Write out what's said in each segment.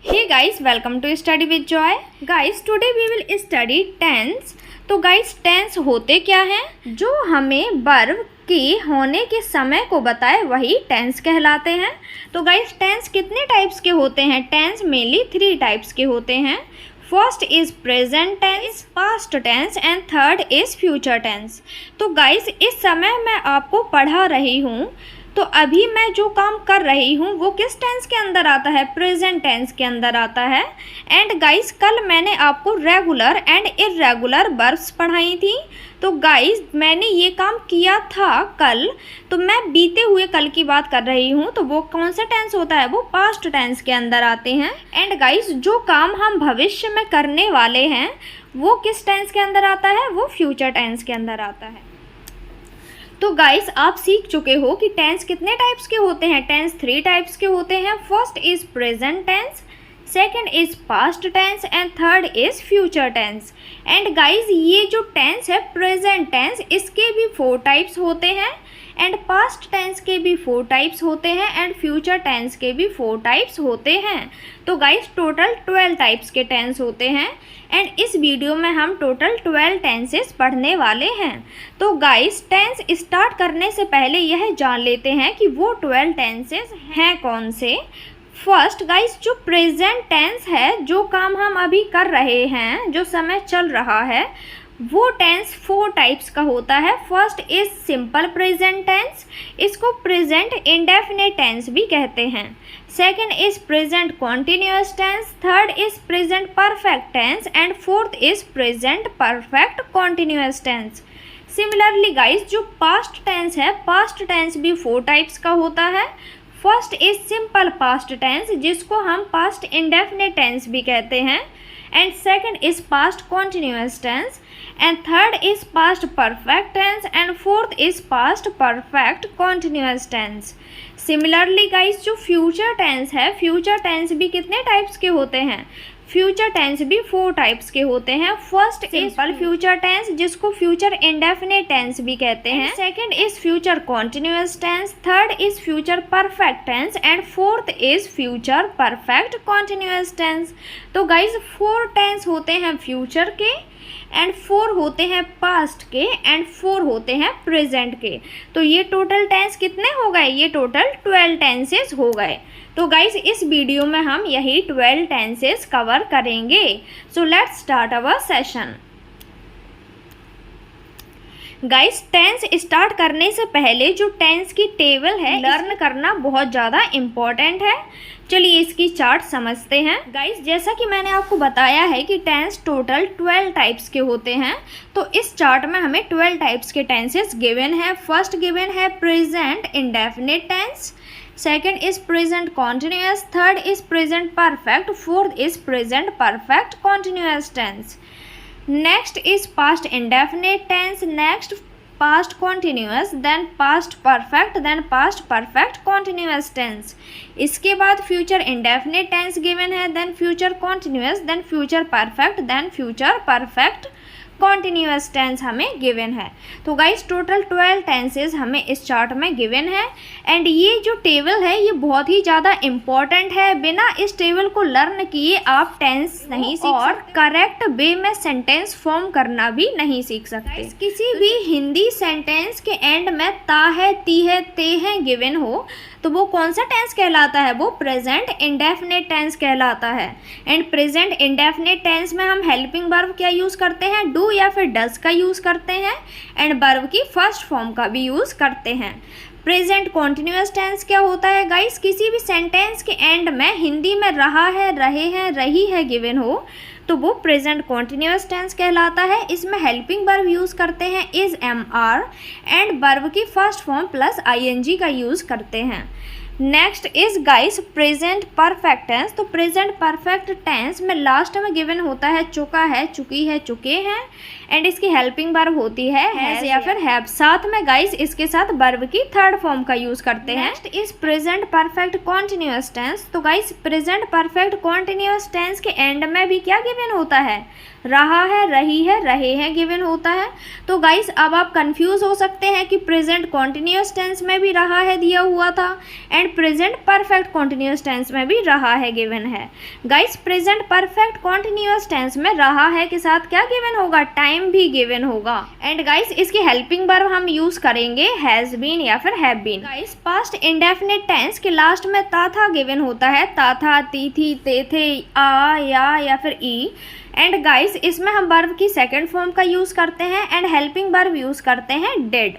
Hey guys, welcome to Study with Joy. Guys, today we will study tense. तो guys tense होते क्या हैं? जो हमें वर्ब के होने के समय को बताए वही टेंस कहलाते हैं। तो गाइस टेंस कितने टाइप्स के होते हैं? टेंस मेनली 3 टाइप्स के होते हैं। First is present tense, past tense and third is future tense. तो गाइस इस समय मैं आपको पढ़ा रही हूँ, तो अभी मैं जो काम कर रही हूँ वो किस टेंस के अंदर आता है? प्रेजेंट टेंस के अंदर आता है। एंड गाइस कल मैंने आपको रेगुलर एंड इर्रेगुलर वर्ब्स पढ़ाई थी। तो गाइस मैंने ये काम किया था कल, तो मैं बीते हुए कल की बात कर रही हूँ। तो वो कौन सा टेंस होता है? वो पास्ट टेंस के अंदर आते हैं। एंड गाइस जो काम हम भविष्य में करने वाले हैं वो किस टेंस के अंदर आता है? वो फ्यूचर टेंस के अंदर आता है। तो गाइस आप सीख चुके हो कि टेंस कितने टाइप्स के होते हैं। टेंस 3 टाइप्स के होते हैं। First is present tense, second is past tense and third is future tense. And guys ये जो टेंस है प्रेजेंट टेंस, इसके भी 4 टाइप्स होते हैं एंड पास्ट टेंस के भी 4 टाइप्स होते हैं एंड फ्यूचर टेंस के भी 4 टाइप्स होते हैं। तो गाइस टोटल 12 टाइप्स के टेंस होते हैं एंड इस वीडियो में हम टोटल 12 टेंसेस पढ़ने वाले हैं। तो गाइस टेंस स्टार्ट करने से पहले यह जान लेते हैं कि वो 12 टेंसेस हैं कौन से। फर्स्ट गाइस जो प्रेजेंट टेंस है, जो काम हम अभी कर रहे हैं, जो समय चल रहा है, वो टेंस 4 टाइप्स का होता है। First is simple present tense, इसको प्रेजेंट इंडेफिनिट टेंस भी कहते हैं। Second is present continuous tense, third is present perfect tense and fourth is present perfect continuous tense. Similarly guys जो पास्ट टेंस है, past tense भी 4 types का होता है। First is simple past tense, जिसको हम पास्ट इंडेफिनिट टेंस भी कहते हैं। And second is past continuous tense and third is past perfect tense and fourth is past perfect continuous tense. Similarly guys जो फ्यूचर टेंस है, future tense भी कितने types के होते हैं? फ्यूचर टेंस भी 4 टाइप्स के होते हैं। फर्स्ट सिंपल फ्यूचर टेंस, जिसको फ्यूचर इंडेफिनिट टेंस भी कहते हैं। Second is future continuous tense, third is future perfect tense and fourth is future perfect continuous tense. तो गाइज 4 टेंस होते हैं फ्यूचर के एंड 4 होते हैं पास्ट के एंड 4 होते हैं प्रेजेंट के। तो ये टोटल टेंस कितने हो गए? ये टोटल 12 टेंसेस हो गए। तो गाइज इस वीडियो में हम यही 12 टेंसेस कवर करेंगे। So let's start our session. Guys tense start करने से पहले जो टेंस की टेबल है लर्न करना बहुत ज़्यादा इम्पॉर्टेंट है। चलिए इसकी चार्ट समझते हैं। गाइस जैसा कि मैंने आपको बताया है कि टेंस टोटल 12 टाइप्स के होते हैं, तो इस चार्ट में हमें 12 टाइप्स के टेंसेस गिवन है। फर्स्ट गिवन है present indefinite tense, second is present continuous, third is present perfect, fourth is present perfect continuous tense. Next is past indefinite tense, next past continuous, then past perfect, then past perfect continuous tense. इसके बाद future indefinite tense given है, then future continuous, then future perfect, then future perfect continuous tense हमें given है। तो guys total 12 tenses हमें इस chart में given है एंड ये जो टेबल है ये बहुत ही ज़्यादा इम्पॉर्टेंट है। बिना इस टेबल को लर्न किए आप टेंस नहीं सीख और करेक्ट वे में सेंटेंस फॉर्म करना भी नहीं सीख सकते। किसी भी हिंदी सेंटेंस के एंड में ता है, ती है, ते हैं गिवन हो तो वो कौन सा टेंस कहलाता है? वो प्रेजेंट इंडेफिनिट टेंस कहलाता है। एंड प्रेजेंट इंडेफिनिट टेंस में हम हेल्पिंग वर्ब क्या यूज़ करते हैं? डू या फिर डज का यूज़ करते हैं एंड वर्ब की फर्स्ट फॉर्म का भी यूज़ करते हैं। प्रेजेंट कॉन्टिन्यूअस टेंस क्या होता है गाइस? किसी भी सेंटेंस के एंड में हिंदी में रहा है, रहे हैं, रही है गिवन हो तो वो प्रेजेंट कॉन्टिन्यूअस टेंस कहलाता है। इसमें हेल्पिंग वर्ब यूज़ करते हैं is, am, are and verb की फर्स्ट फॉर्म प्लस आईएनजी का यूज़ करते हैं। Next is guys present perfect tense. तो प्रेजेंट परफेक्ट टेंस में लास्ट में गिवन होता है चुका है, चुकी है, चुके हैं एंड इसकी हेल्पिंग वर्ब होती है हैज या फिर हैव। साथ में गाइस इसके साथ वर्ब की थर्ड फॉर्म का यूज करते हैं। Next is present perfect continuous tense. तो guys present perfect continuous tense के एंड में भी क्या गिवन होता है, रहा है, रही है, रहे हैं गिवन होता है। तो गाइस अब आप कंफ्यूज हो सकते हैं कि प्रेजेंट कॉन्टिन्यूअस टेंस में भी रहा है दिया हुआ था and present perfect continuous tense में भी रहा है गिवन है। Guys present perfect continuous tense में रहा है के साथ क्या गिवन होगा, टाइम भी गिवन होगा। एंड गाइस इसकी हेल्पिंग वर्ब हम यूज करेंगे हैज बीन या फिर have been. Guys past indefinite tense के लास्ट में ता था गिवन होता है, ता था, ती थी, ते थे, आ या फिर ई। एंड गाइस इसमें हम वर्ब की सेकंड फॉर्म का यूज करते हैं एंड हेल्पिंग वर्ब यूज करते हैं did.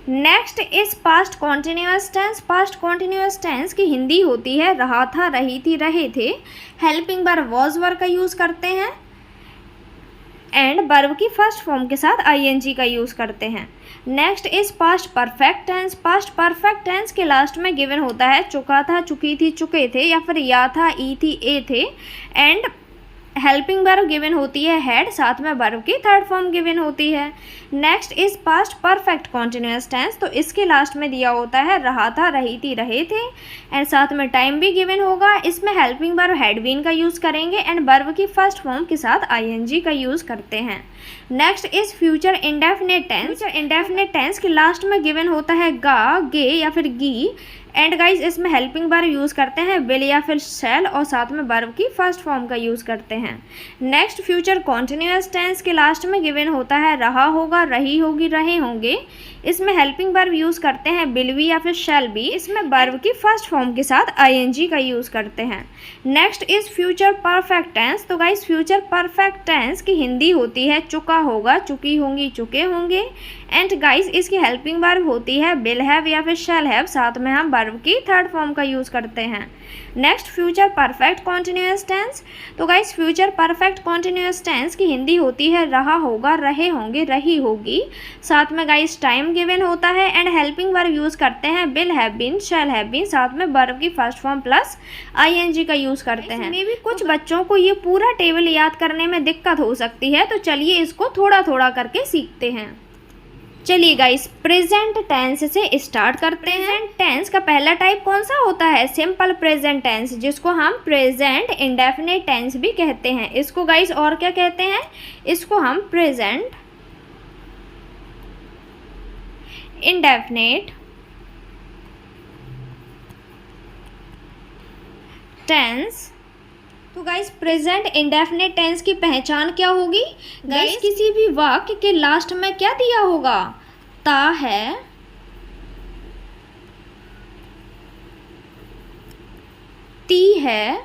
Next is past continuous tense. Past continuous tense की हिंदी होती है रहा था, रही थी, रहे थे। हेल्पिंग वर्ब वॉज वर्ब का यूज करते हैं एंड वर्ब की फर्स्ट फॉर्म के साथ आईएनजी का यूज करते हैं। Next is past perfect tense. Past perfect tense के लास्ट में गिवन होता है चुका था, चुकी थी, चुके थे, या फिर या था, ई थी, ए थे। एंड हेल्पिंग वर्ब गिवन होती है हैड, साथ में वर्ब की थर्ड फॉर्म गिवन होती है। Next is past perfect continuous tense. तो इसके लास्ट में दिया होता है रहा था, रही थी, रहे थे एंड साथ में टाइम भी गिवन होगा। इसमें हेल्पिंग वर्ब हैड बीन का यूज करेंगे एंड वर्ब की फर्स्ट फॉर्म के साथ आईएनजी का यूज करते हैं। Next is future indefinite tense. Future indefinite tense के लास्ट में गिवन होता है गा, गे या फिर गी। एंड गाइज इसमें हेल्पिंग वर्ब यूज करते हैं विल या फिर शैल और साथ में वर्ब की फर्स्ट फॉर्म का यूज करते हैं। नेक्स्ट फ्यूचर कॉन्टिन्यूअस टेंस के लास्ट में गिवन होता है रहा होगा, रही होगी, रहे होंगे। इसमें हेल्पिंग वर्ब यूज करते हैं विल बी या फिर शैल बी। इसमें वर्ब की फर्स्ट फॉर्म के साथ आईएनजी का यूज करते हैं। Next is future perfect tense. तो गाइज फ्यूचर परफेक्ट टेंस की हिंदी होती है चुका होगा, चुकी होंगी, चुके होंगे। एंड गाइज इसकी हेल्पिंग वर्ब होती है विल हैव या फिर शैल हैव, साथ में हम वर्ब की थर्ड फॉर्म का यूज करते हैं। Next future perfect continuous tense. तो guys future perfect continuous tense की हिंदी होती है रहा होगा, रहे होंगे, रही होगी। साथ में गाइज टाइम गिवन होता है एंड हेल्पिंग वर्ब यूज करते हैं will have been, shall have been, साथ में वर्ब की फर्स्ट फॉर्म प्लस आईएनजी का यूज करते हैं। मे भी कुछ बच्चों को ये पूरा टेबल याद करने में दिक्कत हो सकती है, तो चलिए इसको थोड़ा थोड़ा करके सीखते हैं। चलिए गाइस प्रेजेंट टेंस से स्टार्ट करते हैं। प्रेजेंट टेंस का पहला टाइप कौन सा होता है, सिंपल प्रेजेंट टेंस, जिसको हम प्रेजेंट इंडेफिनिट टेंस भी कहते हैं। इसको गाइस और क्या कहते हैं, इसको हम प्रेजेंट इंडेफिनिट टेंस। तो गाइस प्रेजेंट इंडेफिनिट टेंस की पहचान क्या होगी, गाइस किसी भी वाक्य के लास्ट में क्या दिया होगा, ता है, ती है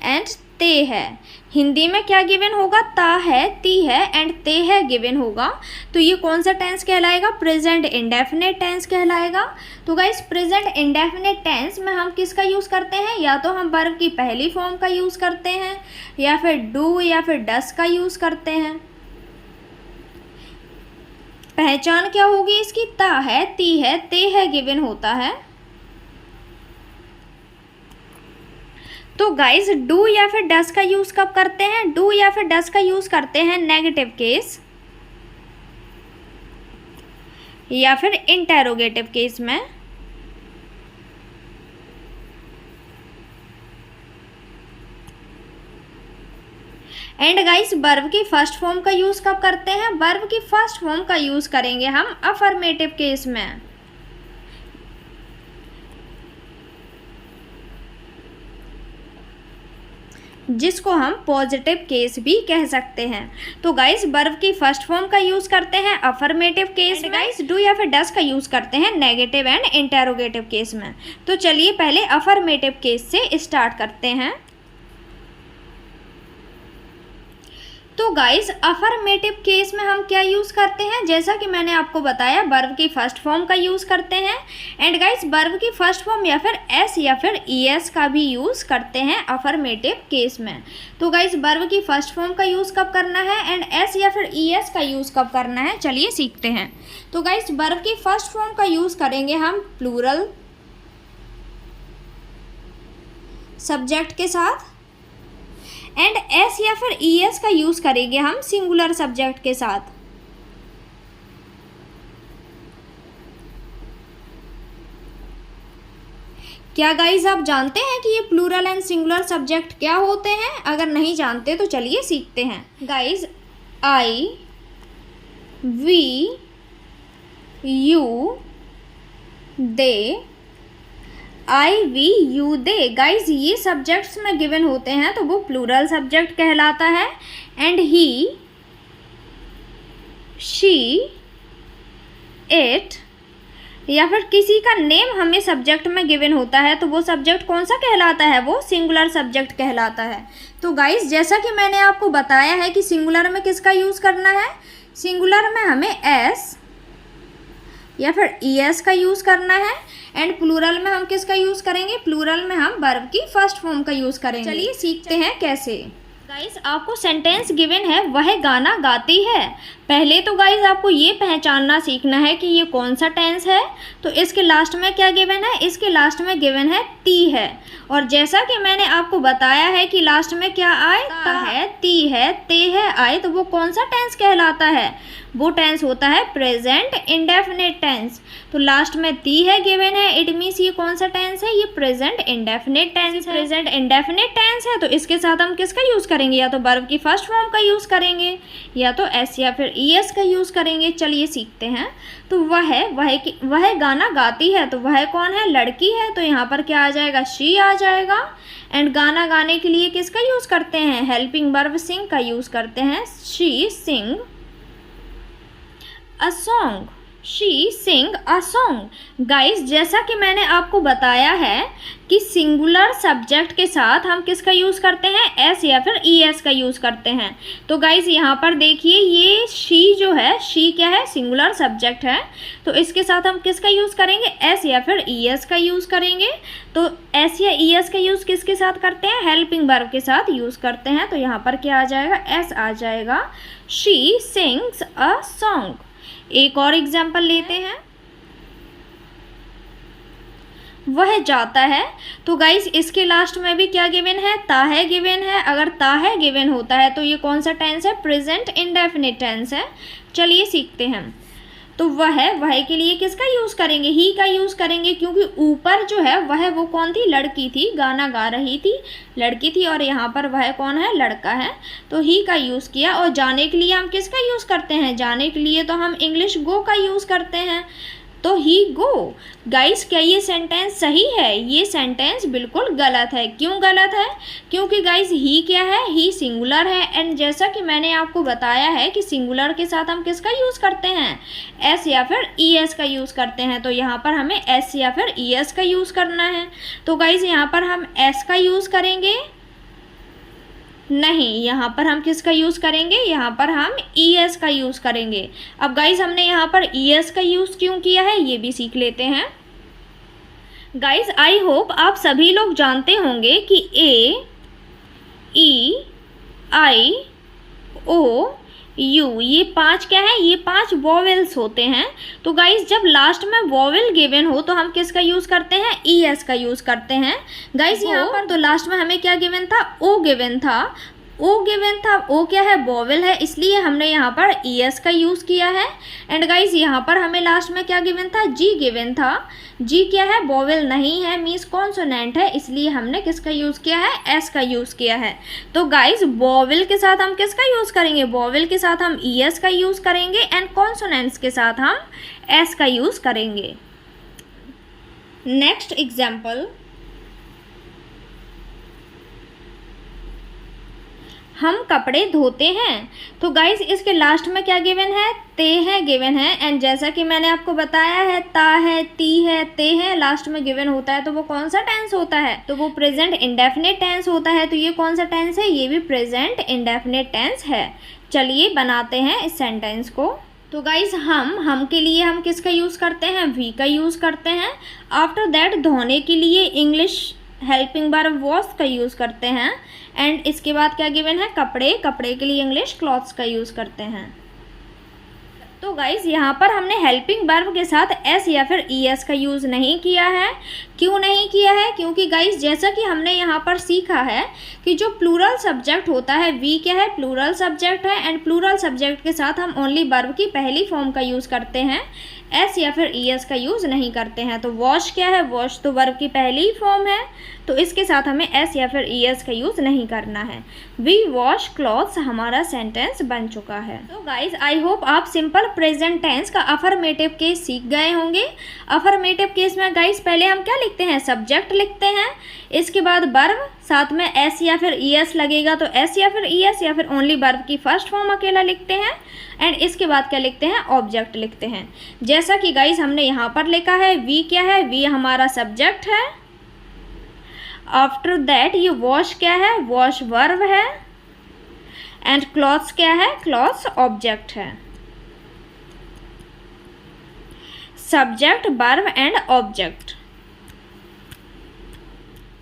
एंड ते है। हिंदी में क्या गिवन होगा, ता है, ती है एंड ते है गिवन होगा। तो ये कौन सा टेंस कहलाएगा, प्रेजेंट इंडेफिनिट टेंस कहलाएगा। तो गाइस प्रेजेंट इंडेफिनिट टेंस में हम किसका यूज़ करते हैं, या तो हम वर्ब की पहली फॉर्म का यूज़ करते हैं या फिर डू या फिर डस का यूज़ करते हैं। पहचान क्या होगी इसकी, ता है, ती है, ते है गिवन होता है। तो गाइस डू या फिर डस का यूज कब करते हैं, डू या फिर डस का यूज करते हैं नेगेटिव केस या फिर इंटेरोगेटिव केस में। एंड गाइस वर्ब की फर्स्ट फॉर्म का यूज कब करते हैं, वर्ब की फर्स्ट फॉर्म का यूज करेंगे हम अफर्मेटिव केस में, जिसको हम पॉजिटिव केस भी कह सकते हैं। तो गाइस वर्ब की फर्स्ट फॉर्म का यूज करते हैं अफर्मेटिव केस में, गाइस डू या फिर डस का यूज करते हैं नेगेटिव एंड इंटेरोगेटिव केस में। तो चलिए पहले अफर्मेटिव केस से स्टार्ट करते हैं। तो गाइस अफर्मेटिव केस में हम क्या यूज़ करते हैं, जैसा कि मैंने आपको बताया वर्ब की फर्स्ट फॉर्म का यूज़ करते हैं। एंड गाइस वर्ब की फर्स्ट फॉर्म या फिर एस या फिर ईएस का भी यूज़ करते हैं अफर्मेटिव केस में। तो गाइस वर्ब की फर्स्ट फॉर्म का यूज़ कब करना है एंड एस या फिर ईएस का यूज़ कब करना है, चलिए सीखते हैं। तो गाइस वर्ब की फर्स्ट फॉर्म का यूज़ करेंगे हम प्लूरल सब्जेक्ट के साथ। एंड एस या फिर ईएस का यूज़ करेंगे हम सिंगुलर सब्जेक्ट के साथ। क्या गाइज आप जानते हैं कि ये प्लूरल एंड सिंगुलर सब्जेक्ट क्या होते हैं? अगर नहीं जानते तो चलिए सीखते हैं। Guys I, we, you, they, I, we, you, they. Guys ये सब्जेक्ट्स में गिवन होते हैं तो वो प्लूरल सब्जेक्ट कहलाता है। एंड ही, शी, इट या फिर किसी का नेम हमें सब्जेक्ट में गिवन होता है तो वो सब्जेक्ट कौन सा कहलाता है? वो सिंगुलर सब्जेक्ट कहलाता है। तो गाइस जैसा कि मैंने आपको बताया है कि सिंगुलर में किसका यूज़ करना है, सिंगुलर में हमें एस या फिर ईएस का यूज़ करना है। एंड प्लूरल में हम किसका यूज़ करेंगे? प्लूरल में हम वर्ब की फर्स्ट फॉर्म का यूज़ करेंगे। चलिए सीखते हैं कैसे। गाइस आपको सेंटेंस गिवन है वह गाना गाती है। पहले तो गाइस आपको ये पहचानना सीखना है कि ये कौन सा टेंस है। तो इसके लास्ट में क्या गिवन है? इसके लास्ट में गिवन है ती है। और जैसा कि मैंने आपको बताया है कि लास्ट में क्या आए, ता है, ती है, ते है आए, तो वो कौन सा टेंस कहलाता है? वो टेंस होता है प्रेजेंट इंडेफिनिट टेंस। तो लास्ट में ती है गिवन है, इट मीन्स ये कौन सा टेंस है? ये प्रेजेंट इंडेफिनिट टेंस है। प्रेजेंट इंडेफिनिट टेंस है तो इसके साथ हम किसका यूज़ करेंगे? या तो वर्ब की फर्स्ट फॉर्म का यूज़ करेंगे या तो एस या फिर ईएस का यूज़ करेंगे। चलिए सीखते हैं। तो वह गाना गाती है, तो वह कौन है? लड़की है। तो यहाँ पर क्या आ जाएगा? शी आ जाएगा। एंड गाना गाने के लिए किसका यूज़ करते हैं? हेल्पिंग वर्ब सिंग का यूज़ करते हैं। She Singh a song, she Singh a song. Guys जैसा कि मैंने आपको बताया है कि सिंगुलर सब्जेक्ट के साथ हम किसका यूज़ करते हैं? एस या फिर ईएस का यूज़ करते हैं। तो गाइस यहाँ पर देखिए ये शी जो है, शी क्या है? सिंगुलर सब्जेक्ट है। तो इसके साथ हम किसका यूज़ करेंगे? एस या फिर ईएस का यूज़ करेंगे। तो एस या ईएस का यूज़ किसके साथ करते हैं? हेल्पिंग वर्ब के साथ यूज़ करते हैं। तो यहाँ पर क्या आ जाएगा? एस आ जाएगा। She sings a song. एक और एग्जाम्पल लेते हैं। वह जाता है। तो गाइस इसके लास्ट में भी क्या गिवन है? ता है गिवन है। अगर ता है गिवन होता है तो ये कौन सा टेंस है? प्रेजेंट इंडेफिनिट टेंस है। चलिए सीखते हैं। तो वह के लिए किसका यूज़ करेंगे? ही का यूज़ करेंगे, क्योंकि ऊपर जो है वह वो कौन थी? लड़की थी, गाना गा रही थी, लड़की थी। और यहाँ पर वह कौन है? लड़का है। तो ही का यूज़ किया। और जाने के लिए हम किसका यूज़ करते हैं? जाने के लिए तो हम इंग्लिश गो का यूज़ करते हैं। तो ही गो। गाइस क्या ये सेंटेंस सही है? ये सेंटेंस बिल्कुल गलत है। क्यों गलत है? क्योंकि गाइस ही क्या है? ही सिंगुलर है। एंड जैसा कि मैंने आपको बताया है कि सिंगुलर के साथ हम किसका यूज़ करते हैं? एस या फिर ईएस का यूज़ करते हैं। तो यहाँ पर हमें एस या फिर ईएस का यूज़ करना है। तो गाइस यहाँ पर हम एस का यूज़ करेंगे नहीं, यहाँ पर हम किसका यूज़ करेंगे? यहाँ पर हम ईएस का यूज़ करेंगे। अब गाइज हमने यहाँ पर ईएस का यूज़ क्यों किया है ये भी सीख लेते हैं। गाइज आई होप आप सभी लोग जानते होंगे कि ए, ई, आई, ओ, यू ये 5 क्या है? ये 5 वॉवेल्स होते हैं। तो गाइज जब लास्ट में वॉवेल गिवन हो तो हम किसका यूज़ करते हैं? ईएस का यूज़ करते हैं। गाइज यहाँ पर तो लास्ट में हमें क्या गिवन था? ओ गिवन था। ओ गिवन था। ओ क्या है? वॉवेल है, इसलिए हमने यहाँ पर ईएस का यूज़ किया है। एंड गाइज यहाँ पर हमें लास्ट में क्या गिवन था? जी गिवन था। जी क्या है? वॉवेल नहीं है, मीन्स कॉन्सोनेंट है, इसलिए हमने किसका यूज़ किया है? एस का यूज़ किया है। तो गाइज वॉवेल के साथ हम किसका यूज़ करेंगे? वॉवेल के साथ हम ईएस का यूज़ करेंगे। एंड कॉन्सोनेंट्स के साथ हम एस का यूज़ करेंगे। नेक्स्ट एग्जाम्पल, हम कपड़े धोते हैं। तो गाइज इसके लास्ट में क्या गिवन है? ते है गिवन है। एंड जैसा कि मैंने आपको बताया है ता है, ती है, ते है लास्ट में गिवन होता है तो वो कौन सा टेंस होता है? तो वो प्रेजेंट इंडेफिनिट टेंस होता है। तो ये कौन सा टेंस है? ये भी प्रेजेंट इंडेफिनिट टेंस है। चलिए बनाते हैं इस सेंटेंस को। तो गाइज हम के लिए हम किसका यूज़ करते हैं? वी का यूज़ करते हैं। आफ्टर दैट धोने के लिए इंग्लिश हेल्पिंग वर्ब वॉश का यूज़ करते हैं। एंड इसके बाद क्या गिवन है? कपड़े, कपड़े के लिए इंग्लिश क्लॉथ्स का यूज़ करते हैं। तो गाइज यहाँ पर हमने हेल्पिंग वर्ब के साथ एस या फिर ईएस का यूज़ नहीं किया है। क्यों नहीं किया है? क्योंकि गाइज जैसा कि हमने यहाँ पर सीखा है कि जो प्लूरल सब्जेक्ट होता है, वी क्या है? प्लूरल सब्जेक्ट है। एंड प्लूरल सब्जेक्ट के साथ हम ओनली वर्ब की पहली फॉर्म का यूज़ करते हैं, एस या फिर ईएस का यूज़ नहीं करते हैं। तो वॉश क्या है? वॉश तो वर्ब की पहली फॉर्म है, तो इसके साथ हमें एस या फिर ईएस का यूज़ नहीं करना है। वी वॉश क्लॉथ्स हमारा सेंटेंस बन चुका है। तो गाइज आई होप आप सिंपल प्रेजेंट टेंस का अफर्मेटिव केस सीख गए होंगे। अफर्मेटिव केस में गाइज पहले हम क्या लिखते हैं? सब्जेक्ट लिखते हैं, इसके बाद वर्ब, साथ में एस या फिर ईएस लगेगा तो एस या फिर ईएस, या फिर ओनली वर्ब की फर्स्ट फॉर्म अकेला लिखते हैं। एंड इसके बाद क्या लिखते हैं? ऑब्जेक्ट लिखते हैं। जैसा कि गाइज हमने यहाँ पर लिखा है, वी क्या है? वी हमारा सब्जेक्ट है। आफ्टर दैट ये वॉश क्या है? वॉश वर्ब है। एंड क्लॉथ्स क्या है? क्लॉथ्स ऑब्जेक्ट है। Subject, verb and object.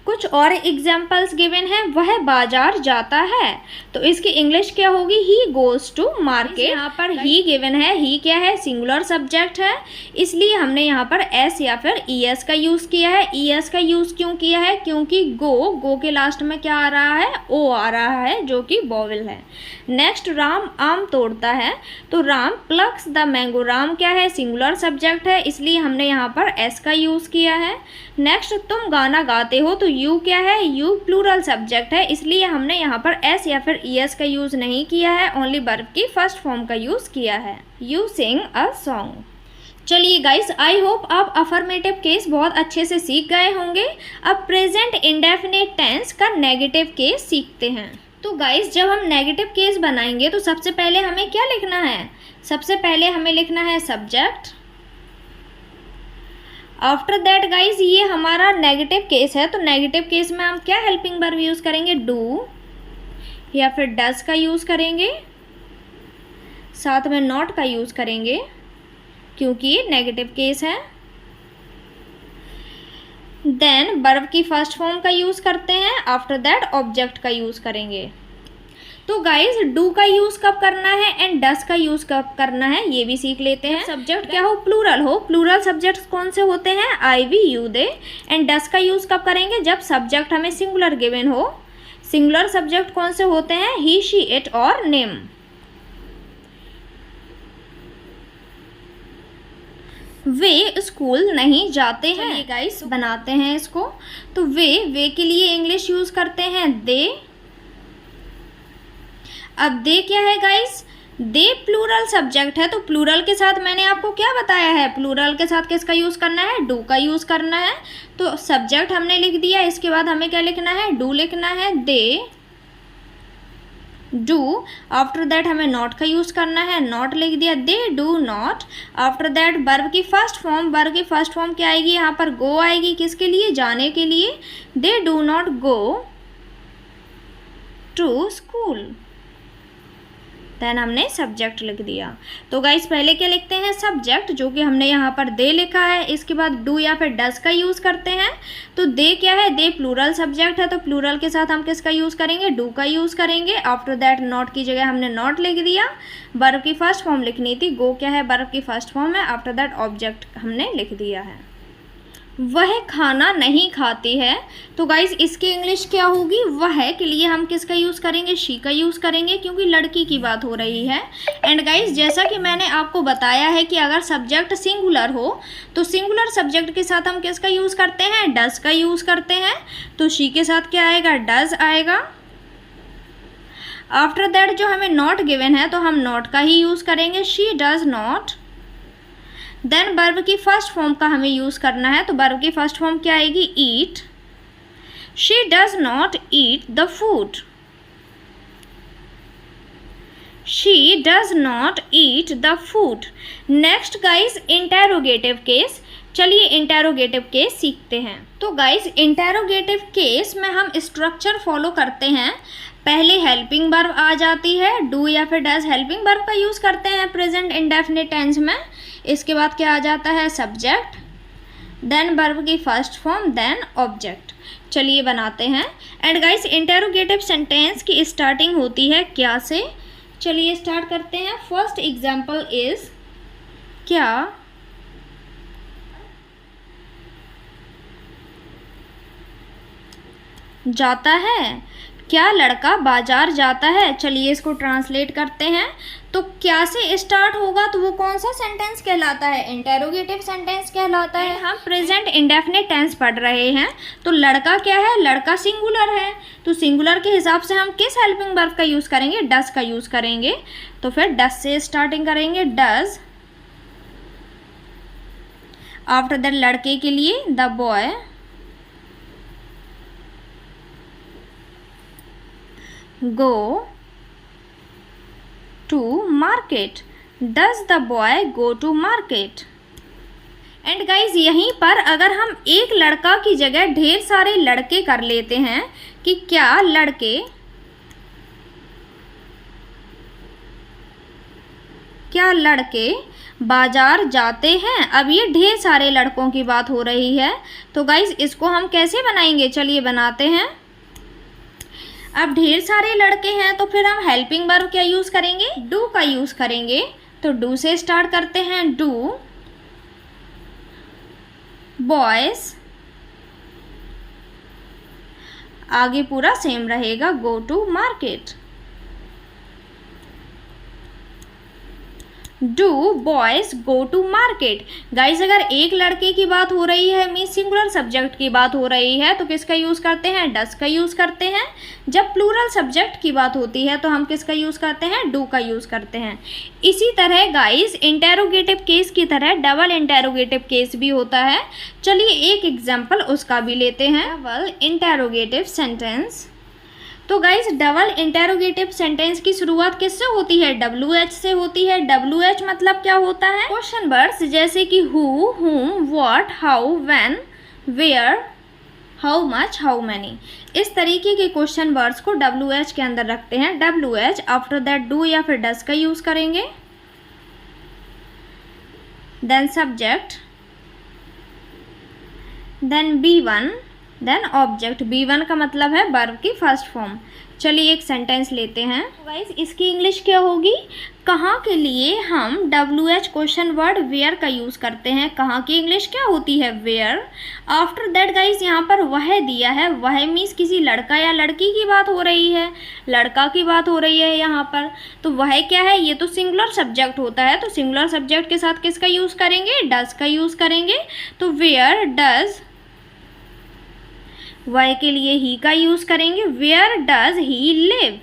कुछ और एग्जाम्पल्स गिवन है। वह बाजार जाता है, तो इसकी इंग्लिश क्या होगी? He goes to market. यहाँ पर ही गिवन है, ही क्या है? सिंगुलर सब्जेक्ट है, इसलिए हमने यहाँ पर एस या फिर ईएस का यूज़ किया है। ईएस का यूज़ क्यों किया है? क्योंकि गो के लास्ट में क्या आ रहा है? ओ आ रहा है, जो कि वॉवेल है। नेक्स्ट, राम आम तोड़ता है, तो Ram plucks the mango. Ram क्या है? सिंगुलर सब्जेक्ट है, इसलिए हमने यहाँ पर एस का यूज़ किया है। नेक्स्ट, तुम गाना गाते हो, तो यू क्या है? यू प्लूरल सब्जेक्ट है, इसलिए हमने यहाँ पर एस या फिर ईएस का यूज़ नहीं किया है, ओनली वर्ब की फर्स्ट फॉर्म का यूज़ किया है। You sing a song. चलिए गाइस, आई होप आप अफर्मेटिव केस बहुत अच्छे से सीख गए होंगे। अब प्रेजेंट इंडेफिनिट टेंस का नेगेटिव केस सीखते हैं। तो गाइस, जब हम नेगेटिव केस बनाएंगे तो सबसे पहले हमें क्या लिखना है? सबसे पहले हमें लिखना है सब्जेक्ट। आफ्टर दैट गाइज ये हमारा नेगेटिव केस है, तो नेगेटिव केस में हम क्या हेल्पिंग वर्ब यूज़ करेंगे? डू या फिर डज का यूज़ करेंगे, साथ में नॉट का यूज़ करेंगे क्योंकि ये नेगेटिव केस है। देन वर्ब की फर्स्ट फॉर्म का यूज़ करते हैं। आफ्टर दैट ऑब्जेक्ट का यूज़ करेंगे। तो गाइज, डू का यूज़ कब करना है एंड डस का यूज़ कब करना है ये भी सीख लेते हैं। सब्जेक्ट क्या हो? प्लूरल हो। प्लूरल सब्जेक्ट्स कौन से होते हैं? आई, वी, यू, दे। एंड डस का यूज़ कब करेंगे? जब सब्जेक्ट हमें सिंगुलर गिवन हो। सिंगुलर सब्जेक्ट कौन से होते हैं? ही, शी, इट और नेम। वे स्कूल नहीं जाते हैं। गाइस बनाते हैं इसको। तो वे के लिए इंग्लिश यूज़ करते हैं दे। अब दे क्या है गाइस? दे प्लूरल सब्जेक्ट है, तो प्लूरल के साथ मैंने आपको क्या बताया है? प्लूरल के साथ किसका यूज़ करना है? डू का यूज़ करना है। तो सब्जेक्ट हमने लिख दिया, इसके बाद हमें क्या लिखना है? डू लिखना है। They do. आफ्टर दैट हमें नॉट का यूज़ करना है, नॉट लिख दिया। दे do not. After that verb की फर्स्ट फॉर्म, वर्ब की फर्स्ट फॉर्म क्या आएगी? यहाँ पर गो आएगी। किसके लिए? जाने के लिए। They do not go to school. Then हमने सब्जेक्ट लिख दिया। तो गाइस पहले क्या लिखते हैं? सब्जेक्ट, जो कि हमने यहाँ पर दे लिखा है। इसके बाद डू या फिर डस का यूज़ करते हैं। तो दे क्या है? दे प्लूरल सब्जेक्ट है, तो प्लूरल के साथ हम किसका यूज़ करेंगे? डू का यूज़ करेंगे। आफ्टर दैट नॉट की जगह हमने नॉट लिख दिया। वर्ब की फर्स्ट फॉर्म लिखनी थी। गो क्या है? वर्ब की फर्स्ट फॉर्म है। आफ्टर दैट ऑब्जेक्ट हमने लिख दिया है। वह खाना नहीं खाती है, तो गाइज इसकी इंग्लिश क्या होगी? वह के लिए हम किसका यूज़ करेंगे? शी का यूज़ करेंगे, क्योंकि लड़की की बात हो रही है। एंड गाइज जैसा कि मैंने आपको बताया है कि अगर सब्जेक्ट सिंगुलर हो तो सिंगुलर सब्जेक्ट के साथ हम किसका यूज़ करते हैं? डज का यूज़ करते हैं। तो शी के साथ क्या आएगा? डज आएगा। आफ्टर दैट जो हमें नॉट गिवन है तो हम नॉट का ही यूज़ करेंगे। She does not. Then verb की फर्स्ट फॉर्म का हमें यूज़ करना है, तो वर्ब की फर्स्ट फॉर्म क्या आएगी? Eat. She does not eat the food. She does not eat the food. Next guys interrogative case. चलिए इंटेरोगेटिव केस सीखते हैं। तो गाइज इंटेरोगेटिव केस में हम स्ट्रक्चर फॉलो करते हैं। पहले हेल्पिंग वर्ब आ जाती है, डू या फिर डज हेल्पिंग वर्ब का यूज़ करते हैं प्रेजेंट इंडेफिनिट टेंस में। इसके बाद क्या आ जाता है? सब्जेक्ट, देन वर्ब की फर्स्ट फॉर्म, देन ऑब्जेक्ट। चलिए बनाते हैं। एंड गाइस इंटेरोगेटिव सेंटेंस की स्टार्टिंग होती है क्या से? चलिए स्टार्ट करते हैं। फर्स्ट एग्जाम्पल इज क्या जाता है? क्या लड़का बाजार जाता है? चलिए इसको ट्रांसलेट करते हैं। तो क्या से स्टार्ट होगा तो वो कौन सा सेंटेंस कहलाता है? इंटेरोगेटिव सेंटेंस कहलाता है। हम प्रेजेंट इंडेफिनिट टेंस पढ़ रहे हैं, तो लड़का क्या है? लड़का सिंगुलर है, तो सिंगुलर के हिसाब से हम किस हेल्पिंग वर्ब का यूज़ करेंगे? डस का यूज़ करेंगे। तो फिर डस से स्टार्टिंग करेंगे, डज। आफ्टर दैट लड़के के लिए the boy go to market. Does the boy go to market? And guys यहीं पर अगर हम एक लड़का की जगह ढेर सारे लड़के कर लेते हैं कि क्या लड़के बाजार जाते हैं। अब ये ढेर सारे लड़कों की बात हो रही है, तो गाइज इसको हम कैसे बनाएंगे? चलिए बनाते हैं। अब ढेर सारे लड़के हैं तो फिर हम हेल्पिंग वर्ब क्या यूज़ करेंगे? डू का यूज़ करेंगे। तो डू से स्टार्ट करते हैं, डू बॉयज, आगे पूरा सेम रहेगा, go to market. Do boys go to market. Guys अगर एक लड़के की बात हो रही है, मीन सिंगुलर सब्जेक्ट की बात हो रही है, तो किसका यूज़ करते हैं? डस का यूज़ करते हैं। जब प्लूरल सब्जेक्ट की बात होती है तो हम किसका यूज़ करते हैं? डू का यूज़ करते हैं। इसी तरह गाइज इंटेरोगेटिव केस की तरह डबल इंटेरोगेटिव केस भी होता है। चलिए एक एग्जाम्पल उसका भी लेते हैं। Double interrogative sentence. तो गाइज डबल इंटेरोगेटिव सेंटेंस की शुरुआत किससे होती है? WH से होती है। WH मतलब क्या होता है? क्वेश्चन वर्ड्स जैसे कि who, whom, what, how, when, where, how much, how many, इस तरीके के क्वेश्चन वर्ड्स को WH के अंदर रखते हैं। WH आफ्टर दैट डू या फिर डस का यूज करेंगे। Then subject, then B1, then object. B1 का मतलब है वर्ब की फर्स्ट फॉर्म। चलिए एक सेंटेंस लेते हैं। गाइस इसकी इंग्लिश क्या होगी? कहाँ के लिए हम WH क्वेश्चन वर्ड वेयर का यूज़ करते हैं। कहाँ की इंग्लिश क्या होती है? वेयर। आफ्टर दैट गाइस यहाँ पर वह दिया है। वह मीन्स किसी लड़का या लड़की की बात हो रही है, लड़का की बात हो रही है यहाँ पर। तो वह क्या है? ये तो सिंगुलर सब्जेक्ट होता है, तो सिंगुलर सब्जेक्ट के साथ किसका यूज़ करेंगे? डज का यूज़ करेंगे। तो वेयर डज, वह के लिए ही का यूज करेंगे। Where does he live.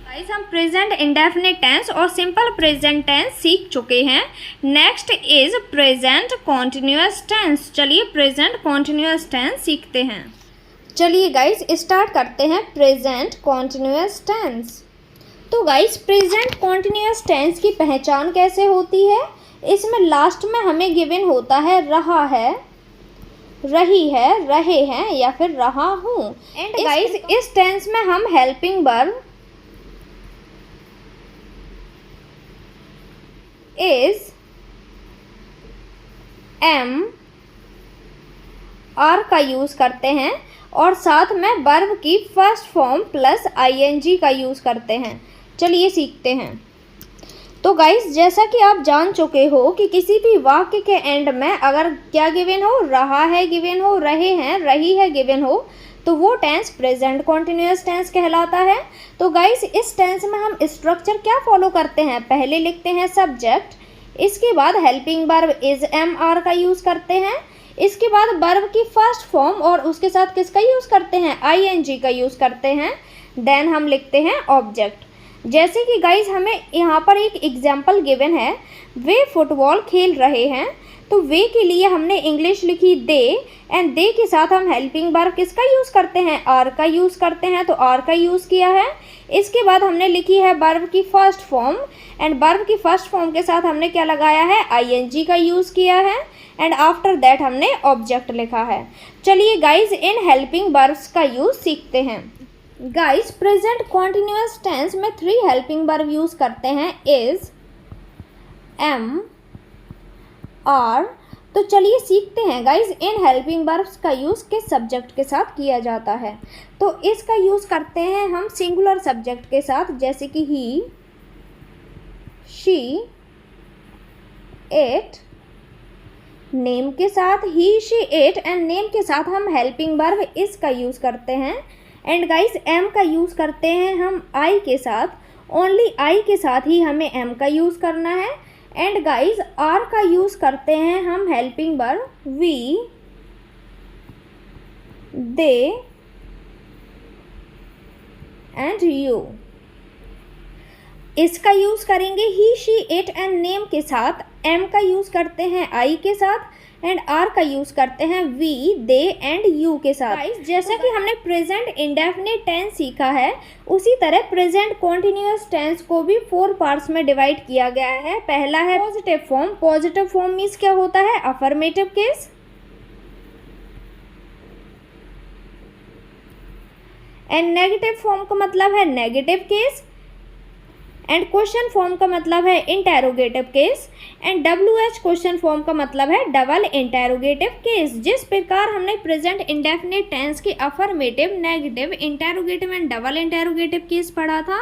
Guys हम प्रेजेंट इंडेफिनिट टेंस और सिंपल प्रेजेंट टेंस सीख चुके हैं। Next is present continuous tense. चलिए प्रेजेंट कॉन्टिन्यूअस टेंस सीखते हैं। चलिए गाइस स्टार्ट करते हैं प्रेजेंट कॉन्टिन्यूअस टेंस। तो गाइस प्रेजेंट कॉन्टिन्यूअस टेंस की पहचान कैसे होती है? इसमें लास्ट में हमें गिवन होता है रहा है, रही है, रहे हैं या फिर रहा हूँ। एंड गाइस इस टेंस में हम helping verb is, am, are का यूज करते हैं और साथ में वर्ब की फर्स्ट फॉर्म प्लस ING का यूज करते हैं। चलिए सीखते हैं। तो गाइस जैसा कि आप जान चुके हो कि किसी भी वाक्य के एंड में अगर क्या गिवन हो? रहा है गिवन हो, रहे हैं, रही है गिवन हो, तो वो टेंस प्रेजेंट कॉन्टिन्यूअस टेंस कहलाता है। तो गाइस इस टेंस में हम स्ट्रक्चर क्या फॉलो करते हैं? पहले लिखते हैं सब्जेक्ट, इसके बाद helping verb is, am, are का यूज़ करते हैं, इसके बाद वर्ब की फर्स्ट फॉर्म और उसके साथ किसका यूज़ करते हैं? ING का यूज़ करते हैं। देन हम लिखते हैं ऑब्जेक्ट। जैसे कि गाइज हमें यहाँ पर एक एग्जाम्पल गिवन है, वे फुटबॉल खेल रहे हैं, तो वे के लिए हमने इंग्लिश लिखी दे, एंड दे के साथ हम हेल्पिंग वर्ब किसका यूज़ करते हैं? आर का यूज़ करते हैं, तो आर का यूज़ किया है। इसके बाद हमने लिखी है वर्ब की फर्स्ट फॉर्म, एंड वर्ब की फर्स्ट फॉर्म के साथ हमने क्या लगाया है? ING का यूज़ किया है, एंड आफ्टर दैट हमने ऑब्जेक्ट लिखा है। चलिए गाइज इन हेल्पिंग वर्ब्स का यूज़ सीखते हैं। गाइस प्रेजेंट कॉन्टिन्यूअस टेंस में 3 हेल्पिंग वर्ब यूज़ करते हैं, इज, एम, आर। तो चलिए सीखते हैं गाइस इन हेल्पिंग वर्ब्स का यूज़ किस सब्जेक्ट के साथ किया जाता है। तो इसका यूज़ करते हैं हम सिंगुलर सब्जेक्ट के साथ, जैसे कि ही, शी, एट, नेम के साथ ही शी एट, एंड नेम के साथ हम हेल्पिंग वर्ब इज का यूज़ करते हैं। एंड गाइस एम का यूज़ करते हैं हम आई के साथ, ओनली आई के साथ ही हमें एम का यूज़ करना है। एंड गाइस आर का यूज़ करते हैं हम helping verb we, they and you. इसका यूज़ करेंगे he she it and name के साथ, एम का यूज़ करते हैं आई के साथ, एंड आर का यूज़ करते हैं वी, दे एंड यू के साथ। गाइस जैसा कि हमने प्रेजेंट इंडेफिनिट टेंस सीखा है, उसी तरह प्रेजेंट कॉन्टिन्यूअस टेंस को भी 4 पार्ट्स में डिवाइड किया गया है। पहला है positive form. Positive form means क्या होता है? Affirmative case. And negative form का मतलब है negative case. And question form का मतलब है interrogative case. And WH question form का मतलब है डबल इंटेरोगेटिव केस। जिस प्रकार हमने प्रेजेंट इंडेफिनिट टेंस की affirmative, negative, interrogative and double interrogative case पढ़ा था,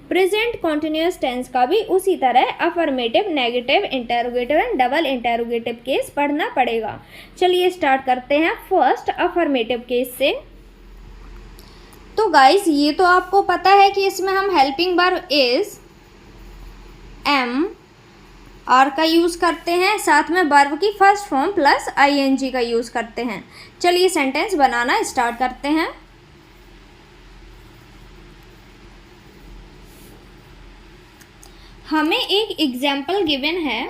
प्रेजेंट कॉन्टिन्यूअस टेंस का भी उसी तरह affirmative, negative, interrogative and double interrogative case पढ़ना पड़ेगा। चलिए स्टार्ट करते हैं फर्स्ट अफर्मेटिव केस से। तो गाइस ये तो आपको पता है कि इसमें हम helping verb is, am, are का यूज़ करते हैं, साथ में वर्ब की फर्स्ट फॉर्म प्लस ING का यूज़ करते हैं। चलिए सेंटेंस बनाना स्टार्ट करते हैं। हमें एक एग्जाम्पल गिवन है,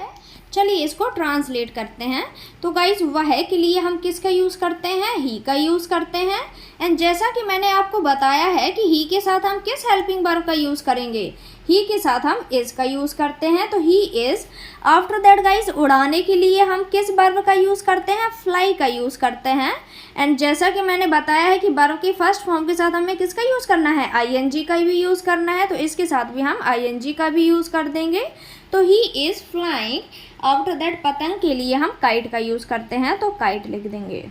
चलिए इसको ट्रांसलेट करते हैं। तो गाइस वह के लिए हम किसका यूज़ करते हैं? ही का यूज़ करते हैं। एंड जैसा कि मैंने आपको बताया है कि ही के साथ हम किस हेल्पिंग वर्ब का यूज़ करेंगे? ही के साथ हम इज का यूज़ करते हैं, तो he is. After that guys उड़ाने के लिए हम किस वर्ब का यूज़ करते हैं? फ्लाई का यूज़ करते हैं। एंड जैसा कि मैंने बताया है कि वर्ब की फर्स्ट फॉर्म के साथ हमें किसका यूज़ करना है? ING का भी यूज़ करना है, तो इसके साथ भी हम ING का भी यूज़ कर देंगे। तो he is flying. After that पतंग के लिए हम काइट का यूज़ करते हैं, तो काइट लिख देंगे।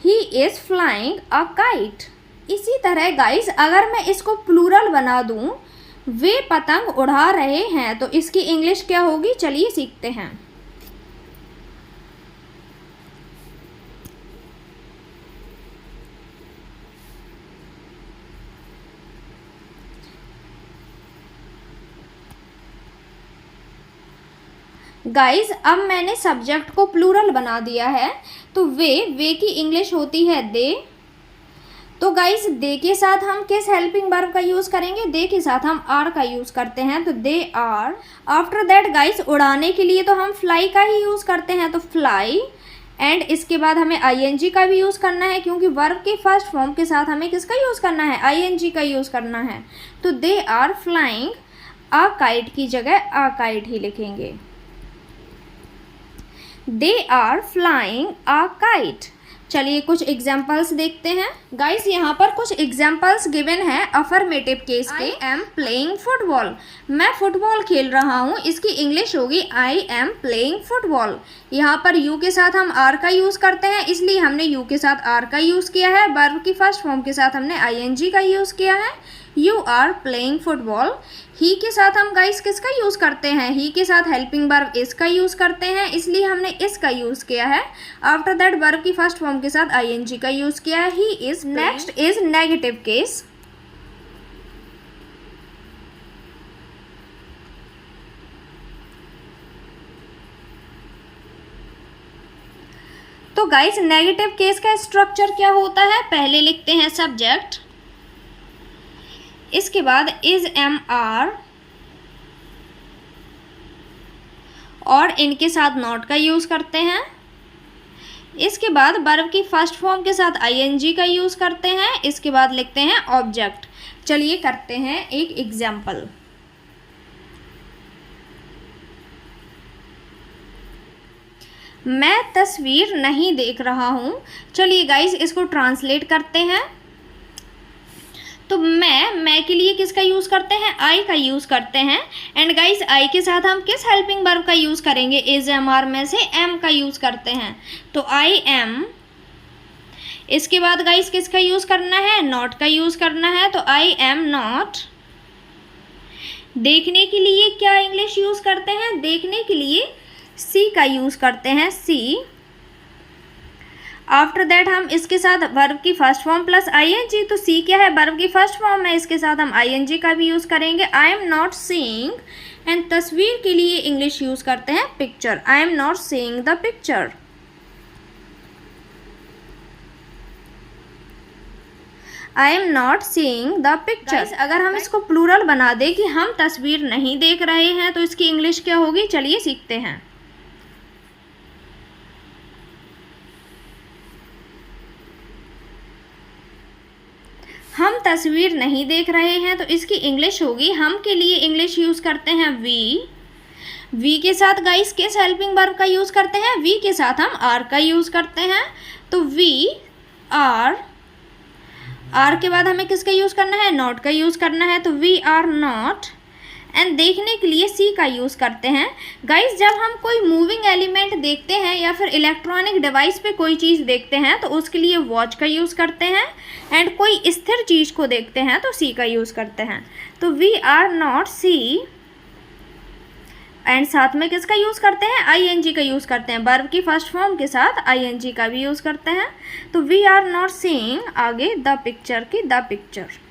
He is flying a kite. इसी तरह गाइस अगर मैं इसको प्लूरल बना दूं, वे पतंग उड़ा रहे हैं, तो इसकी इंग्लिश क्या होगी? चलिए सीखते हैं। गाइस अब मैंने सब्जेक्ट को प्लूरल बना दिया है, तो वे की इंग्लिश होती है दे। तो गाइस दे के साथ हम किस हेल्पिंग वर्ब का यूज़ करेंगे? दे के साथ हम आर का यूज़ करते हैं, तो they are. After that guys उड़ाने के लिए तो हम फ्लाई का ही यूज़ करते हैं, तो फ्लाई। एंड इसके बाद हमें ING का भी यूज़ करना है, क्योंकि वर्ब के फर्स्ट फॉर्म के साथ हमें किसका यूज़ करना है? ING का यूज़ करना है। तो they are flying a kite की जगह अ काइट ही लिखेंगे। They are flying a kite. चलिए कुछ एग्जाम्पल्स देखते हैं। गाइस यहाँ पर कुछ एग्जाम्पल्स गिवन है अफर्मेटिव केस के। I am playing football. मैं फुटबॉल खेल रहा हूँ, इसकी इंग्लिश होगी आई एम प्लेइंग फुटबॉल। यहाँ पर यू के साथ हम आर का यूज़ करते हैं, इसलिए हमने यू के साथ आर का यूज़ किया है। वर्ब की फर्स्ट फॉर्म के साथ हमने ING का यूज़ किया है। You are playing football. He के साथ हम गाइस किसका यूज़ करते हैं? ही के साथ हेल्पिंग वर्ब इस का यूज़ करते हैं, इसलिए हमने इस का यूज़ किया है। आफ्टर दैट वर्ब की फर्स्ट फॉर्म के साथ ING का यूज़ किया है। He is. Next is negative case. तो गाइस नेगेटिव केस का स्ट्रक्चर क्या होता है? पहले लिखते हैं सब्जेक्ट, इसके बाद इज एम आर और इनके साथ नॉट का यूज़ करते हैं। इसके बाद वर्ब की फर्स्ट फॉर्म के साथ ING का यूज़ करते हैं। इसके बाद लिखते हैं ऑब्जेक्ट। चलिए करते हैं एक एग्जाम्पल। मैं तस्वीर नहीं देख रहा हूँ। चलिए गाइस इसको ट्रांसलेट करते हैं। तो मैं के लिए किसका यूज़ करते हैं? आई का यूज़ करते हैं। एंड गाइस आई के साथ हम किस हेल्पिंग वर्ब का यूज़ करेंगे? इज एम आर में से एम का यूज़ करते हैं, तो आई एम। इसके बाद गाइस किसका यूज़ करना है? नॉट का यूज़ करना है, तो आई एम नॉट। देखने के लिए क्या इंग्लिश यूज़ करते हैं? देखने के लिए सी का यूज़ करते हैं, सी। आफ्टर दैट हम इसके साथ वर्ब की फर्स्ट फॉर्म प्लस आईएनजी, तो सी क्या है, वर्ब की फर्स्ट फॉर्म है, इसके साथ हम आईएनजी का भी यूज़ करेंगे। I am not seeing, and तस्वीर के लिए इंग्लिश यूज़ करते हैं picture. I am not seeing the picture. I am not seeing the picture. अगर हम इसको प्लूरल बना दें कि हम तस्वीर नहीं देख रहे हैं, तो इसकी इंग्लिश क्या होगी, चलिए सीखते हैं। हम तस्वीर नहीं देख रहे हैं, तो इसकी इंग्लिश होगी, हम के लिए इंग्लिश यूज़ करते हैं वी। वी के साथ गाइस किस हेल्पिंग वर्ब का यूज़ करते हैं, वी के साथ हम आर का यूज़ करते हैं। तो वी आर, आर के बाद हमें किसका यूज़ करना है, नॉट का यूज़ करना है, तो वी आर नॉट। एंड देखने के लिए सी का यूज़ करते हैं। गाइस जब हम कोई मूविंग एलिमेंट देखते हैं या फिर इलेक्ट्रॉनिक डिवाइस पे कोई चीज़ देखते हैं, तो उसके लिए वॉच का यूज़ करते हैं। एंड कोई स्थिर चीज़ को देखते हैं तो सी का यूज़ करते हैं। तो we are not see, and साथ में किसका यूज़ करते हैं, आईएनजी का यूज़ करते हैं। वर्ब की फर्स्ट फॉर्म के साथ आईएनजी का भी यूज़ करते हैं। तो वी आर नॉट सीइंग, आगे द पिक्चर की द पिक्चर,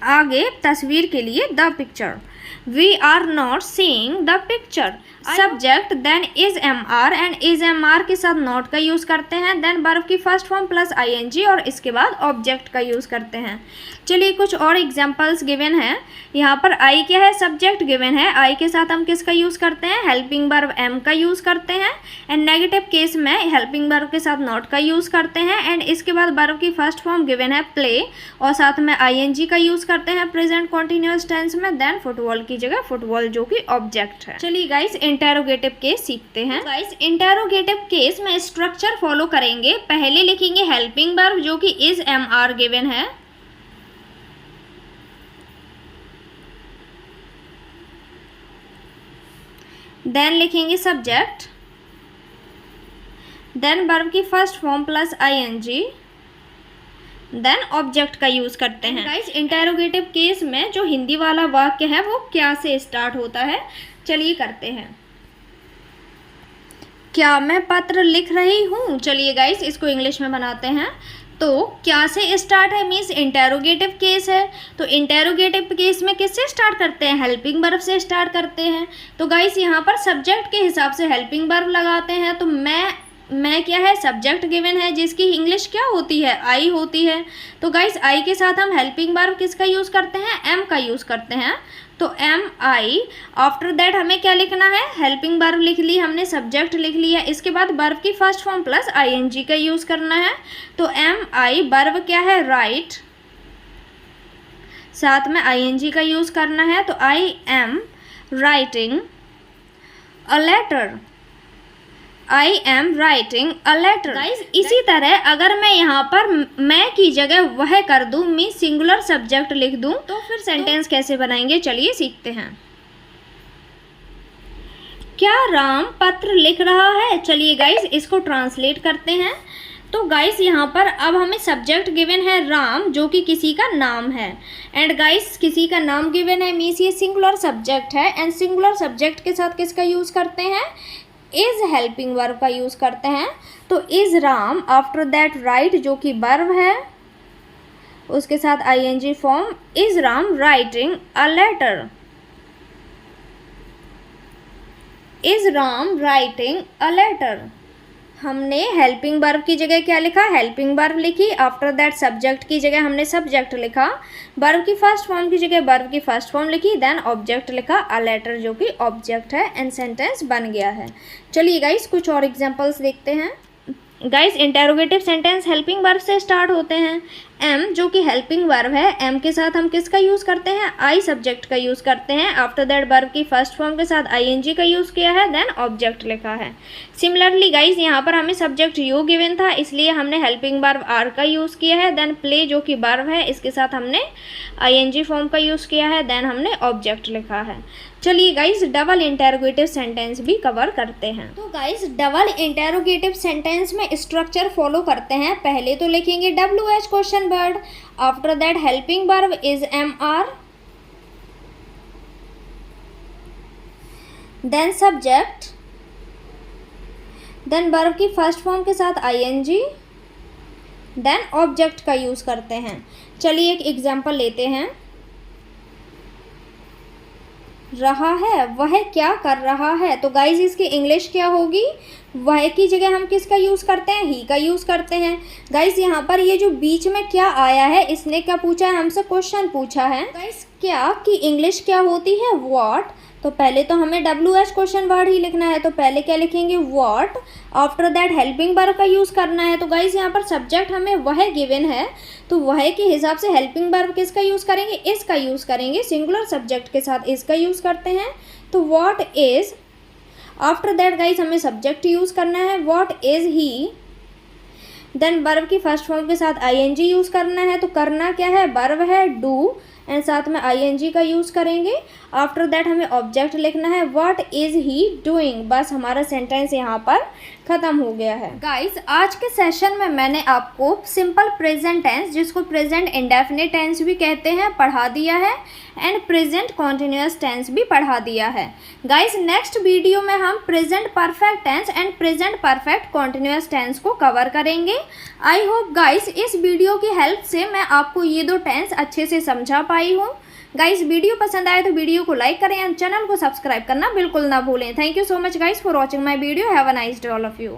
आगे तस्वीर के लिए the picture. We are not seeing the picture. Subject then is am are, and is am are के साथ नॉट का यूज़ करते हैं। देन वर्ब की फर्स्ट फॉर्म प्लस आईएनजी, और इसके बाद ऑब्जेक्ट का यूज़ करते हैं। चलिए कुछ और एग्जांपल्स गिवन है। यहाँ पर आई क्या है, सब्जेक्ट गिवन है। आई के साथ हम किसका यूज़ करते हैं, हेल्पिंग वर्ब एम का यूज़ करते हैं। एंड नेगेटिव केस में हेल्पिंग वर्ब के साथ नॉट का यूज़ करते हैं। एंड इसके बाद वर्ब की फर्स्ट फॉर्म गिवन है प्ले, और साथ में आईएनजी का यूज़ करते हैं प्रेजेंट कॉन्टिन्यूअस टेंस में। देन फुटबॉल की जगह फुटबॉल जो कि ऑब्जेक्ट है। चलिए गाइस इंटेरोगेटिव केस सीखते हैं। गाइस इंटेरोगेटिव केस में स्ट्रक्चर फॉलो करेंगे। पहले लिखेंगे हेल्पिंग वर्ब जो कि इज एम आर गिवन है। देन लिखेंगे सब्जेक्ट, देन वर्ब की first form plus ING, then object का यूज़ करते हैं। गाइस इंटेरोगेटिव केस में जो हिंदी वाला वाक्य है वो क्या से स्टार्ट होता है, चलिए करते हैं। क्या मैं पत्र लिख रही हूँ, चलिए गाइस इसको इंग्लिश में बनाते हैं। तो क्या से स्टार्ट है, मीन्स इंटेरोगेटिव केस है। तो इंटेरोगेटिव केस में किससे स्टार्ट करते हैं, हेल्पिंग वर्ब से स्टार्ट करते हैं। तो गाइस यहाँ पर सब्जेक्ट के हिसाब से हेल्पिंग वर्ब लगाते हैं। तो मैं क्या है, सब्जेक्ट गिवन है जिसकी इंग्लिश क्या होती है, आई होती है। तो गाइस आई के साथ हम हेल्पिंग वर्ब किसका यूज़ करते हैं, एम का यूज़ करते हैं। तो एम आई। आफ्टर दैट हमें क्या लिखना है, हेल्पिंग वर्ब लिख ली हमने, सब्जेक्ट लिख लिया। इसके बाद वर्ब की फर्स्ट फॉर्म प्लस आईएनजी का यूज़ करना है। तो एम आई, वर्ब क्या है, राइट, साथ में आईएनजी का यूज़ करना है। तो I am writing a letter, I am writing a letter. Guys इसी तरह अगर मैं यहाँ पर मैं की जगह वह कर दूँ, मीन्स सिंगुलर सब्जेक्ट लिख दूँ, तो फिर सेंटेंस कैसे बनाएंगे, चलिए सीखते हैं। क्या राम पत्र लिख रहा है, चलिए गाइस इसको ट्रांसलेट करते हैं। तो गाइस यहाँ पर अब हमें सब्जेक्ट गिवन है राम जो कि किसी का नाम है। एंड गाइस किसी का नाम गिवन है मीन्स ये सिंगुलर सब्जेक्ट है। एंड सिंगुलर सब्जेक्ट के साथ किसका यूज़ करते हैं, इज हेल्पिंग वर्ब का यूज़ करते हैं। तो is Ram, after that write जो कि वर्ब है, उसके साथ ING form, is Ram writing a letter, is Ram writing a letter. हमने हेल्पिंग वर्ब की जगह क्या लिखा, हेल्पिंग वर्ब लिखी। आफ्टर दैट सब्जेक्ट की जगह हमने सब्जेक्ट लिखा। वर्ब की फर्स्ट फॉर्म की जगह वर्ब की फर्स्ट फॉर्म लिखी। देन ऑब्जेक्ट लिखा, अ लेटर जो कि ऑब्जेक्ट है। एंड सेंटेंस बन गया है। चलिए गाइस कुछ और एग्जांपल्स देखते हैं। Guys interrogative sentence helping verb से स्टार्ट होते हैं। एम जो कि हेल्पिंग वर्ब है, एम के साथ हम किसका यूज़ करते हैं, आई सब्जेक्ट का यूज़ करते हैं। आफ्टर दैट वर्ब की फर्स्ट फॉर्म के साथ आईएनजी का यूज़ किया है। देन ऑब्जेक्ट लिखा है। सिमिलरली गाइस यहाँ पर हमें सब्जेक्ट यू गिवन था, इसलिए हमने हेल्पिंग वर्ब आर का यूज़ किया है। देन प्ले जो कि वर्ब है, इसके साथ हमने आईएनजी फॉर्म का यूज़ किया है। देन हमने ऑब्जेक्ट लिखा है। चलिए गाइस डबल इंटेरोगेटिव सेंटेंस भी कवर करते हैं। तो गाइस डबल इंटेरोगेटिव सेंटेंस में स्ट्रक्चर फॉलो करते हैं। पहले तो लिखेंगे WH question word, after that helping verb is am are, then subject, then verb की फर्स्ट फॉर्म के साथ ing, देन ऑब्जेक्ट का यूज़ करते हैं। चलिए एक एग्जांपल लेते हैं। रहा है, वह क्या कर रहा है, तो गाइज इसकी इंग्लिश क्या होगी? वह की जगह हम किसका यूज़ करते हैं? ही का यूज़ करते हैं। गाइज यहाँ पर ये जो बीच में क्या आया है, इसने क्या पूछा है? हमसे क्वेश्चन पूछा है। गाइज क्या की इंग्लिश क्या होती है? व्हाट। तो पहले तो हमें WH क्वेश्चन वर्ड ही लिखना है, तो पहले क्या लिखेंगे? What. After that helping verb का यूज़ करना है। तो गाइज यहाँ पर सब्जेक्ट हमें वह गिवन है, तो वह के हिसाब से हेल्पिंग वर्ब किसका यूज़ करेंगे? इस का यूज़ करेंगे। सिंगुलर सब्जेक्ट के साथ इसका यूज़ करते हैं। तो what is. After that guys हमें सब्जेक्ट यूज़ करना है, what is he. Then verb की फर्स्ट फॉर्म के साथ ing यूज़ करना है। तो करना क्या है? वर्ब है डू, एंड साथ में ing का यूज़ करेंगे। आफ्टर दैट हमें ऑब्जेक्ट लिखना है, व्हाट इज़ ही डूइंग। बस हमारा सेंटेंस यहाँ पर ख़त्म हो गया है। गाइस आज के सेशन में मैंने आपको सिंपल प्रेजेंट टेंस, जिसको प्रेजेंट इंडेफिनिट टेंस भी कहते हैं, पढ़ा दिया है, एंड प्रेजेंट कॉन्टिन्यूअस टेंस भी पढ़ा दिया है। गाइस नेक्स्ट वीडियो में हम present perfect tense and present perfect continuous tense को कवर करेंगे। आई होप गाइस इस वीडियो की हेल्प से मैं आपको ये दो टेंस अच्छे से समझा पाई हूँ। गाइस वीडियो पसंद आए तो वीडियो को लाइक करें एंड चैनल को सब्सक्राइब करना बिल्कुल ना भूलें। Thank you so much guys for watching my video. Have a nice day all of you.